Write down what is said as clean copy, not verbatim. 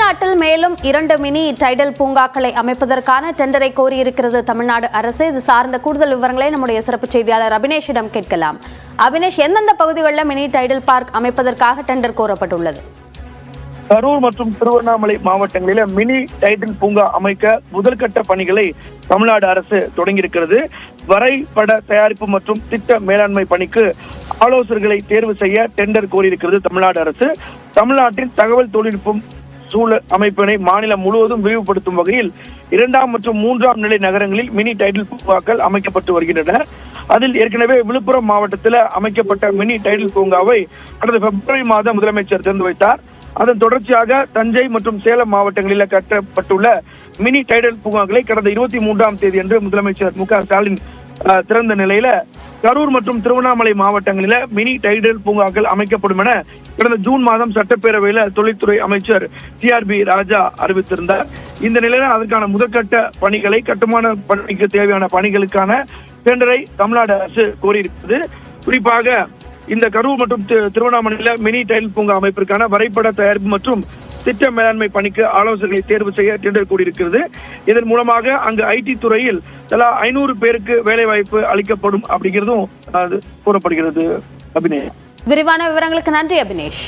தமிழ்நாட்டில் மேலும் 2 mini tidal பூங்காக்களை அமைப்பதற்கான டெண்டரை கோரியிருக்கிறது தமிழ்நாடு அரசு. இது சார்ந்த கூடுதல் விவரங்களை நம்முடைய சிறப்பு செய்தியாளர் அபினேஷிடம் கேட்கலாம். அபினேஷ், எந்தெந்த பகுதிகளில் மினி டைடல் பார்க் அமைப்பதற்காக டெண்டர் கோரப்பட்டுள்ளது? கரூர் மற்றும் திருவண்ணாமலை மாவட்டங்களில மினி டைடல் பூங்கா அமைக்க முதல்கட்ட பணிகளை தமிழ்நாடு அரசு தொடங்கியிருக்கிறது. வரைபட தயாரிப்பு மற்றும் திட்ட மேலாண்மை பணிக்கு ஆலோசகர்களை தேர்வு செய்ய டெண்டர் கோரியிருக்கிறது தமிழ்நாடு அரசு. தமிழ்நாட்டின் தகவல் தொழில்நுட்பம் சூழல் அமைப்பினை மாநிலம் முழுவதும் விரிவுபடுத்தும் வகையில் 2ஆம் மற்றும் 3ஆம் நிலை நகரங்களில் மினி டைடல் பூங்காக்கள் அமைக்கப்பட்டு வருகின்றன. அதில் ஏற்கனவே விழுப்புரம் மாவட்டத்தில் அமைக்கப்பட்ட மினி டைடல் பூங்காவை கடந்த பிப்ரவரி மாதம் முதலமைச்சர் திறந்து வைத்தார். அதன் தொடர்ச்சியாக தஞ்சை மற்றும் சேலம் மாவட்டங்களில் கட்டப்பட்டுள்ள மினி டைடல் பூங்காக்களை கடந்த 23ஆம் தேதி அன்று முதலமைச்சர் மு.க.ஸ்டாலின் திறந்த நிலையில கரூர் மற்றும் திருவண்ணாமலை மாவட்டங்களில மினி டைடல் பூங்காக்கள் அமைக்கப்படும் என கடந்த ஜூன் மாதம் சட்டப்பேரவையில தொழில்துறை அமைச்சர் டி.ஆர்.பி. ராஜா அறிவித்திருந்தார். இந்த நிலையில அதற்கான முதற்கட்ட பணிகளை கட்டுமான பணிக்கு தேவையான பணிகளுக்கான டெண்டரை தமிழ்நாடு அரசு கோரியிருக்கிறது. குறிப்பாக இந்த கரூர் மற்றும் திருவண்ணாமலையில மினி டைடல் பூங்கா அமைப்பிற்கான வரைபட தயாரிப்பு மற்றும் திட்ட மேலாண்மை பணிக்கு ஆலோசகர்களை தேர்வு செய்ய டெண்டர் கூடியிருக்கிறது. இதன் மூலமாக அங்கு ஐடி துறையில் தலா 500 பேருக்கு வேலை வாய்ப்பு அளிக்கப்படும் அப்படிங்கிறதும் கூறப்படுகிறது. அபினேஷ், விரிவான விவரங்களுக்கு நன்றி அபினேஷ்.